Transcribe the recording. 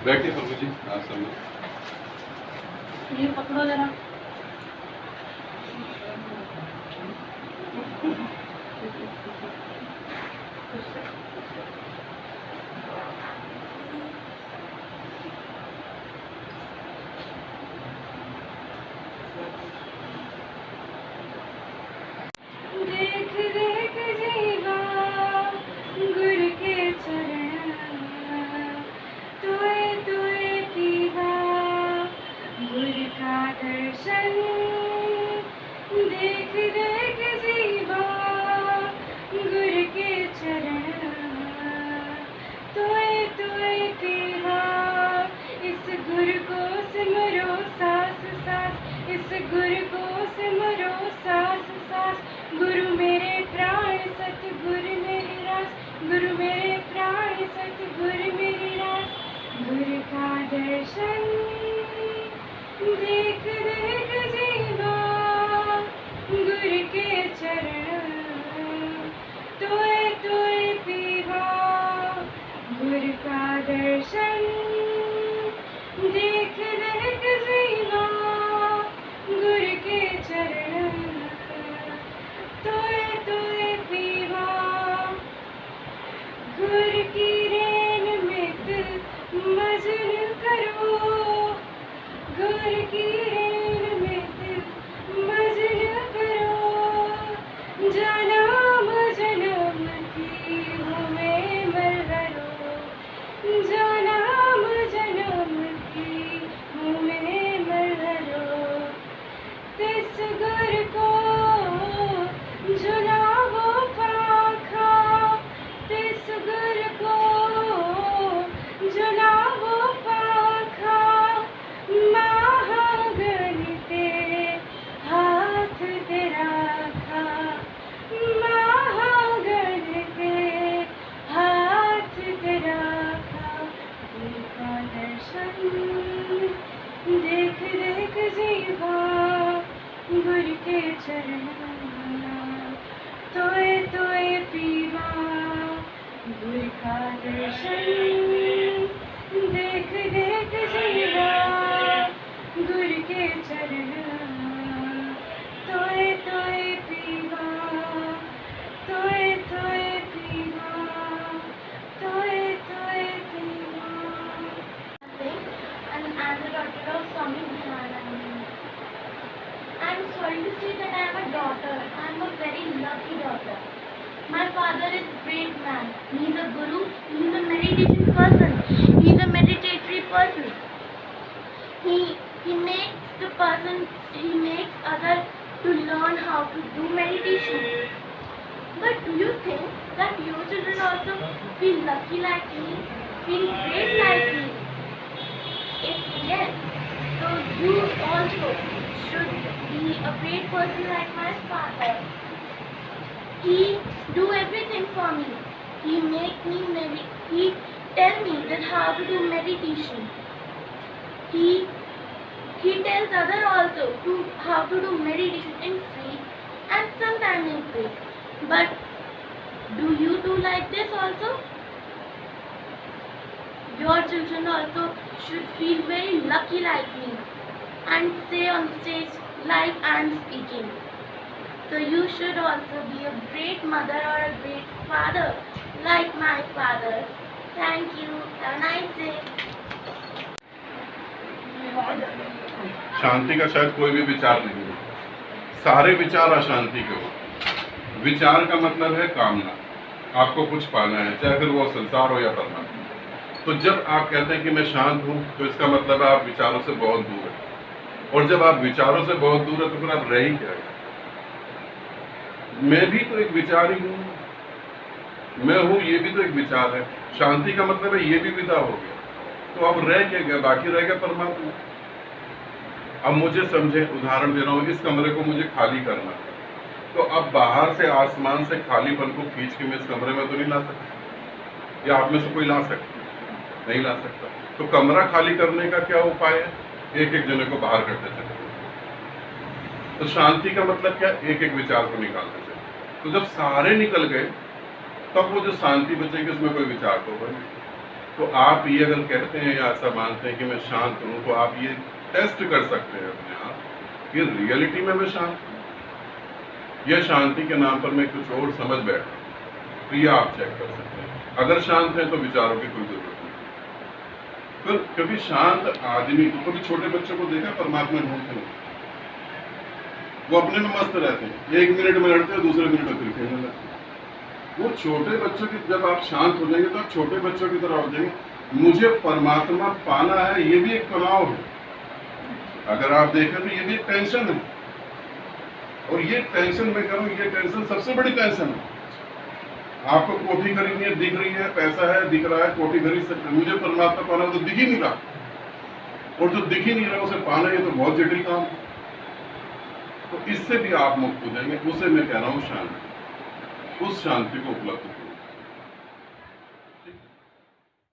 बैठिए प्रभु जी, आप सब ये पकड़ो जरा। देख देख जीवा गुरु के चरण, तोए तोए पीवा गुरु का दर्शन। देख देख जीवा गुरु के चरण, तोए तोए पीवा इस गुरु को सिमरो सास सास, इस गुरु को सिमरो सास सास। गुरु मेरे प्राण सतगुरु मेरी रास, गुरु मेरे प्राण सतगुरु मेरी रास। गुरु का दर्शन देख देख जीवा गुरु के चरण, तोए तोए पीवा गुरु का दर्शन। देख देख जीवा गुरु के चरण, तोए तोए पीवा गुरु की रेन में मजन करो, गुरु की रेन में मजन करो। जन्म जन्म की हमें मरहरो, जन्म जन्म की हमें मरहरो। तिस गुरु को झुलावो पाखा, तिस गुरु को झुलावो पाखा। महागणिते हाथ दे राखा, महागणिते हाथ दे राखा। गुरु का दर्शन देख देख जीवा गुरु के चरण, तोए तोए पीवा गुरु का दर्शन। देख देख जीवा गुरु के चरण, तोए तोए पीवा, तोए तोए पीवा, तोए तोए पीवा। And I'm the daughter of Swami Vivekananda. I'm sorry to say that I am a daughter. I'm a very lucky daughter. My father is a great man. He is a guru. He is a meditation person. He is a meditatory person. He makes others to learn how to do meditation. But do you think that your children also feel lucky like me? Feel great like me? If yes, so you also should be a great person like my father. He do everything for me. He tell me that how to do meditation. He tells other also to how to do meditation in free and sometimes in paid. But do you do like this also? Your children also should feel very lucky like me and say on stage like I am speaking. So you should also be a great mother or a great father like my father. Thank you. Have a nice day. शांति का शायद कोई भी विचार नहीं है, सारे विचार अशांति के हो। विचार का मतलब है कामना, आपको कुछ पाना है, चाहे फिर वो संसार हो या परमात्मा। तो जब आप कहते हैं कि मैं शांत हूँ, तो इसका मतलब है आप विचारों से बहुत दूर है। और जब आप विचारों से बहुत दूर है तो फिर आप रह ही क्या? मैं भी तो एक विचार ही हूँ, मैं हूँ, ये भी तो एक विचार है। शांति का मतलब है ये भी विदा हो गया। तो अब रह क्या गया, बाकी रह गया परमात्मा। अब मुझे समझे, उदाहरण दे रहा हूँ, इस कमरे को मुझे खाली करना है, तो अब बाहर से आसमान से खालीपन को खींच के मैं इस कमरे में तो नहीं ला सकता, या आप में से कोई ला सकता? नहीं ला सकता। तो कमरा खाली करने का क्या उपाय है? एक एक जने को बाहर करते चले। तो शांति का मतलब क्या? एक एक विचार को निकालना चाहिए। तो जब सारे निकल गए तब वो जो शांति बचेगी उसमें कोई विचार तो होगा नहीं। तो आप ये अगर कहते हैं या ऐसा मानते हैं कि मैं शांत हूं, तो आप ये टेस्ट कर सकते हैं अपने आप कि रियलिटी में मैं शांत हूं, यह शांति के नाम पर मैं कुछ और समझ बैठा। तो ये आप चेक कर सकते हैं। अगर शांत है तो विचारों की कोई जरूरत नहीं। फिर कभी शांत आदमी, कभी छोटे बच्चों को देखा परमात्मा ढूंढते हैं, वो अपने में मस्त रहते हैं, 1 मिनट में लड़ते हैं, दूसरे मिनट में फिर खेलने लगते हैं। वो छोटे बच्चों की, जब आप शांत हो जाएंगे तो आप छोटे बच्चों की तरह हो जाएंगे। मुझे परमात्मा पाना है, ये भी एक तनाव है। अगर आप देखें तो ये भी एक टेंशन है, और ये टेंशन मैं करूं, ये टेंशन सबसे बड़ी टेंशन है। आपको कोठी खरीदनी है, दिख रही है, पैसा है, दिख रहा है, कोठी खरीद सकते हैं। मुझे परमात्मा पाना तो दिख ही नहीं रहा, और जो दिख ही नहीं रहा उसे पाना, ये तो बहुत जटिल काम है। तो इससे भी आप मुक्त हो जाएंगे। उसे मैं कह रहा हूँ शांति, उस शांति को उपलब्ध